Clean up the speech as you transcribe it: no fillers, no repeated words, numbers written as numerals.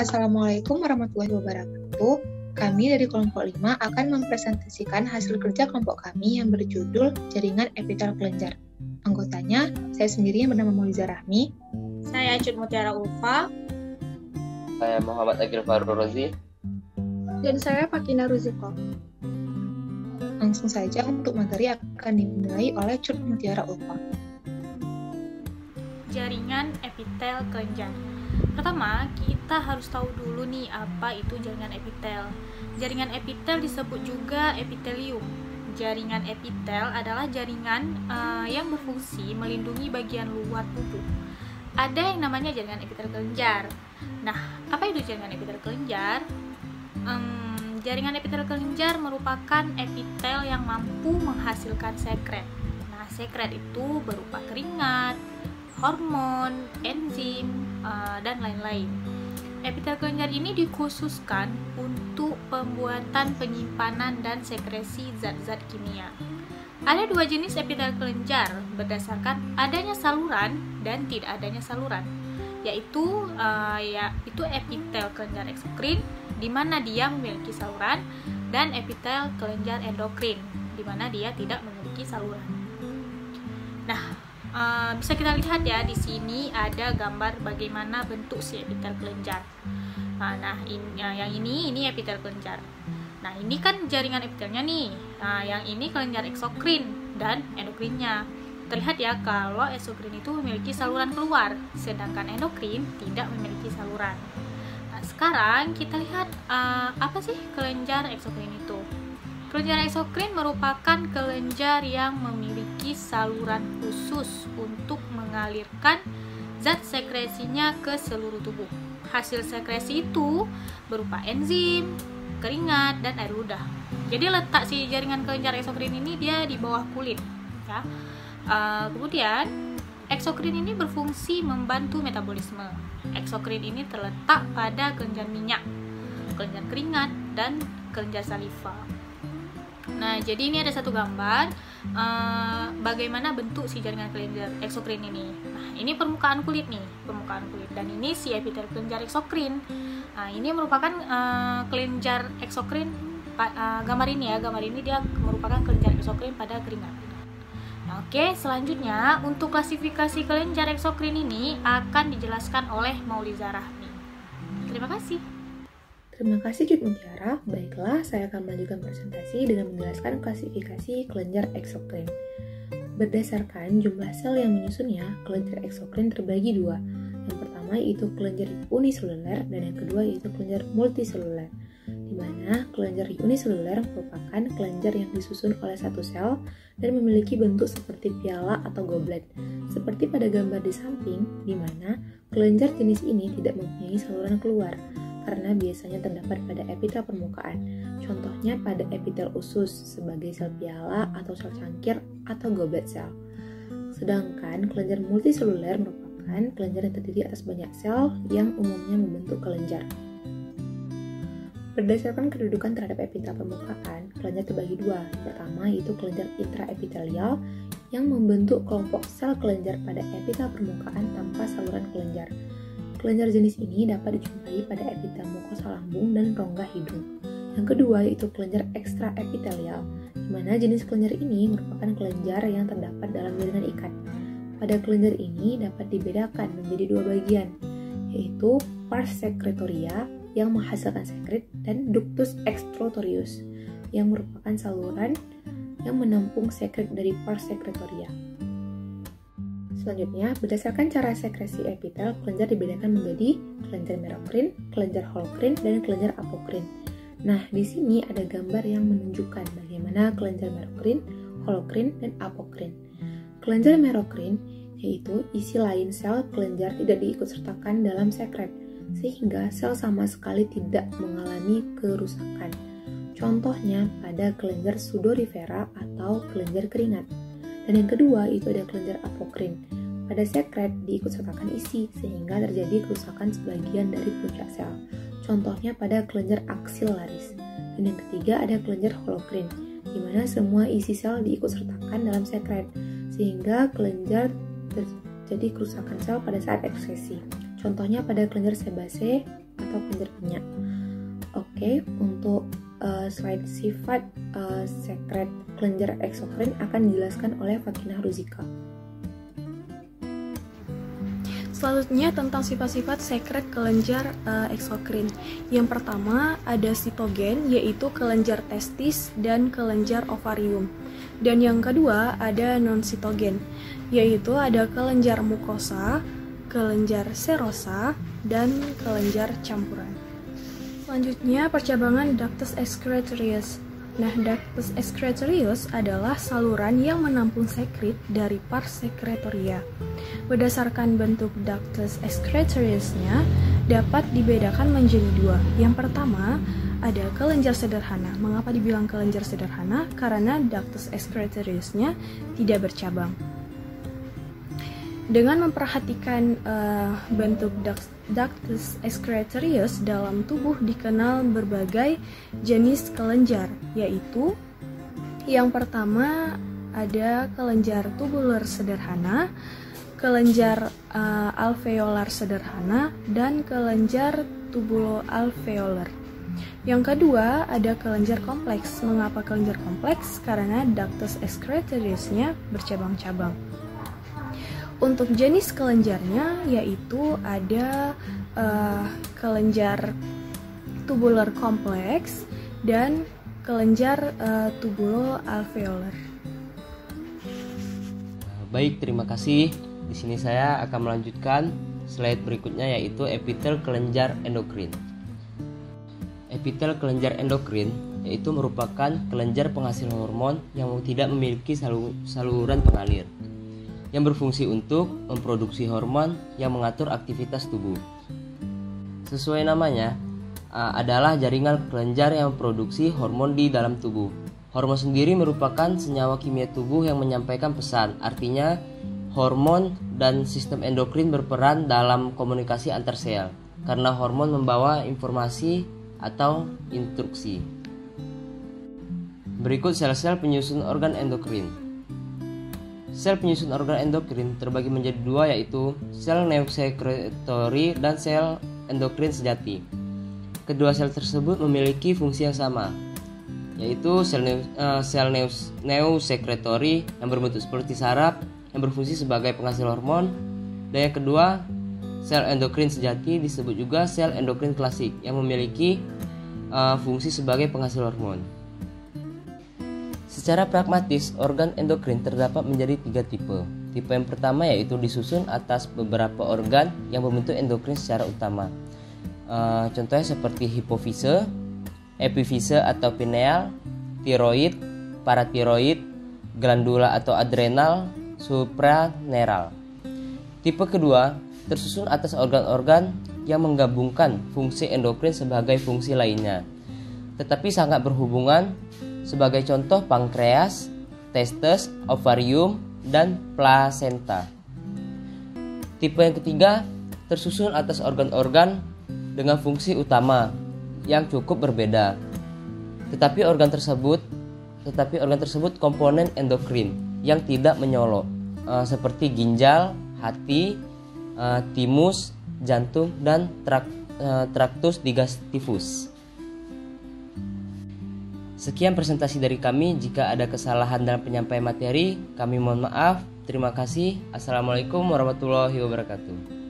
Assalamualaikum warahmatullahi wabarakatuh. Kami dari kelompok 5 akan mempresentasikan hasil kerja kelompok kami yang berjudul Jaringan Epitel Kelenjar. Anggotanya, saya sendiri yang bernama Mauliza Rahmi. Saya Cut Mutiara Ulfa. Saya Muhammad Agil Farul Rozi. Dan saya Fakina Ruziko. Langsung saja untuk materi akan dimulai oleh Cut Mutiara Ulfa. Jaringan epitel kelenjar. Pertama, kita harus tahu dulu nih apa itu jaringan epitel. Jaringan epitel disebut juga epitelium. Jaringan epitel adalah jaringan yang berfungsi melindungi bagian luar tubuh. Ada yang namanya jaringan epitel kelenjar. Nah, apa itu jaringan epitel kelenjar? Jaringan epitel kelenjar merupakan epitel yang mampu menghasilkan sekret. Nah, sekret itu berupa keringat, hormon, enzim, dan lain-lain. Epitel kelenjar ini dikhususkan untuk pembuatan, penyimpanan, dan sekresi zat-zat kimia. Ada dua jenis epitel kelenjar berdasarkan adanya saluran dan tidak adanya saluran, yaitu epitel kelenjar eksokrin, di mana dia memiliki saluran, dan epitel kelenjar endokrin, di mana dia tidak memiliki saluran. Nah, bisa kita lihat ya, di sini ada gambar bagaimana bentuk si epitel kelenjar. Yang ini epitel kelenjar. Nah, ini kan jaringan epitelnya nih. Nah, yang ini kelenjar eksokrin dan endokrinnya. Terlihat ya kalau eksokrin itu memiliki saluran keluar, sedangkan endokrin tidak memiliki saluran. Nah, sekarang kita lihat apa sih kelenjar eksokrin itu. Kelenjar eksokrin merupakan kelenjar yang memiliki saluran khusus untuk mengalirkan zat sekresinya ke seluruh tubuh. Hasil sekresi itu berupa enzim, keringat, dan air ludah. Jadi letak si jaringan kelenjar eksokrin ini dia di bawah kulit. Ya. Kemudian eksokrin ini berfungsi membantu metabolisme. Eksokrin ini terletak pada kelenjar minyak, kelenjar keringat, dan kelenjar saliva. Nah, jadi ini ada satu gambar bagaimana bentuk si jaringan kelenjar eksokrin ini. Nah, ini permukaan kulit nih, permukaan kulit. Dan ini si epitel kelenjar eksokrin. Nah, ini merupakan kelenjar eksokrin. Gambar ini dia merupakan kelenjar eksokrin pada keringat. Nah, oke, selanjutnya untuk klasifikasi kelenjar eksokrin ini akan dijelaskan oleh Mauliza Rahmi. Terima kasih. Terima kasih Cut Mutiara. Baiklah, saya akan melanjutkan presentasi dengan menjelaskan klasifikasi kelenjar eksokrin. Berdasarkan jumlah sel yang menyusunnya, kelenjar eksokrin terbagi dua. Yang pertama yaitu kelenjar uniseluler dan yang kedua yaitu kelenjar multiseluler. Di mana kelenjar uniseluler merupakan kelenjar yang disusun oleh satu sel dan memiliki bentuk seperti piala atau goblet. Seperti pada gambar di samping, di mana kelenjar jenis ini tidak mempunyai saluran keluar, karena biasanya terdapat pada epitel permukaan, contohnya pada epitel usus sebagai sel piala atau sel cangkir atau goblet sel. Sedangkan kelenjar multiseluler merupakan kelenjar yang terdiri atas banyak sel yang umumnya membentuk kelenjar. Berdasarkan kedudukan terhadap epitel permukaan, kelenjar terbagi dua. Yang pertama yaitu kelenjar intraepitelial yang membentuk kelompok sel kelenjar pada epitel permukaan tanpa saluran kelenjar. Kelenjar jenis ini dapat dijumpai pada epitel mukosa lambung dan rongga hidung. Yang kedua yaitu kelenjar ekstraepitelial, di mana jenis kelenjar ini merupakan kelenjar yang terdapat dalam jaringan ikat. Pada kelenjar ini dapat dibedakan menjadi dua bagian, yaitu pars secretoria yang menghasilkan sekret dan ductus excrotorius yang merupakan saluran yang menampung sekret dari pars secretoria. Selanjutnya, berdasarkan cara sekresi epitel, kelenjar dibedakan menjadi kelenjar merokrin, kelenjar holokrin, dan kelenjar apokrin. Nah, di sini ada gambar yang menunjukkan bagaimana kelenjar merokrin, holokrin, dan apokrin. Kelenjar merokrin yaitu isi lain sel kelenjar tidak diikutsertakan dalam sekret, sehingga sel sama sekali tidak mengalami kerusakan. Contohnya pada kelenjar sudorifera atau kelenjar keringat. Dan yang kedua itu ada kelenjar apokrin. Pada sekret diikutsertakan isi sehingga terjadi kerusakan sebagian dari puncak sel. Contohnya pada kelenjar aksilaris. Dan yang ketiga ada kelenjar holokrin, di mana semua isi sel diikutsertakan dalam sekret sehingga kelenjar terjadi kerusakan sel pada saat ekskresi. Contohnya pada kelenjar sebase atau kelenjar minyak. Oke, untuk slide sifat sekret kelenjar eksokrin akan dijelaskan oleh Fakina Ruzika. Selanjutnya tentang sifat-sifat sekret kelenjar eksokrin. Yang pertama ada sitogen, yaitu kelenjar testis dan kelenjar ovarium. Dan yang kedua ada non-sitogen, yaitu ada kelenjar mukosa, kelenjar serosa, dan kelenjar campuran. Selanjutnya percabangan ductus excretorius. Nah, ductus excretorius adalah saluran yang menampung sekret dari pars secretoria. Berdasarkan bentuk ductus excretoriusnya dapat dibedakan menjadi dua. Yang pertama ada kelenjar sederhana. Mengapa dibilang kelenjar sederhana? Karena ductus excretoriusnya tidak bercabang. Dengan memperhatikan bentuk ductus excretorius dalam tubuh dikenal berbagai jenis kelenjar, yaitu yang pertama ada kelenjar tubular sederhana, kelenjar alveolar sederhana, dan kelenjar tubuloalveolar. Yang kedua ada kelenjar kompleks. Mengapa kelenjar kompleks? Karena ductus excretoriusnya bercabang-cabang. Untuk jenis kelenjarnya yaitu ada kelenjar tubular kompleks dan kelenjar tubuloalveolar. Baik, terima kasih. Di sini saya akan melanjutkan slide berikutnya yaitu epitel kelenjar endokrin. Epitel kelenjar endokrin yaitu merupakan kelenjar penghasil hormon yang tidak memiliki saluran pengalir, yang berfungsi untuk memproduksi hormon yang mengatur aktivitas tubuh. Sesuai namanya, adalah jaringan kelenjar yang memproduksi hormon di dalam tubuh. Hormon sendiri merupakan senyawa kimia tubuh yang menyampaikan pesan. Artinya, hormon dan sistem endokrin berperan dalam komunikasi antar sel, karena hormon membawa informasi atau instruksi. Berikut sel-sel penyusun organ endokrin. Sel penyusun organ endokrin terbagi menjadi dua, yaitu sel neosekretori dan sel endokrin sejati. Kedua sel tersebut memiliki fungsi yang sama, yaitu sel neosekretori yang berbentuk seperti saraf yang berfungsi sebagai penghasil hormon, dan yang kedua sel endokrin sejati disebut juga sel endokrin klasik yang memiliki fungsi sebagai penghasil hormon. Secara pragmatis, organ endokrin terdapat menjadi 3 tipe. Tipe yang pertama yaitu disusun atas beberapa organ yang membentuk endokrin secara utama. Contohnya seperti hipofise, epifise atau pineal, tiroid, paratiroid, glandula atau adrenal, supraneral. Tipe kedua tersusun atas organ-organ yang menggabungkan fungsi endokrin sebagai fungsi lainnya, tetapi sangat berhubungan. Sebagai contoh pankreas, testes, ovarium, dan plasenta. Tipe yang ketiga tersusun atas organ-organ dengan fungsi utama yang cukup berbeda, tetapi organ tersebut komponen endokrin yang tidak menyolok, seperti ginjal, hati, timus, jantung, dan traktus digestivus. Sekian presentasi dari kami. Jika ada kesalahan dalam penyampaian materi, kami mohon maaf. Terima kasih. Assalamualaikum warahmatullahi wabarakatuh.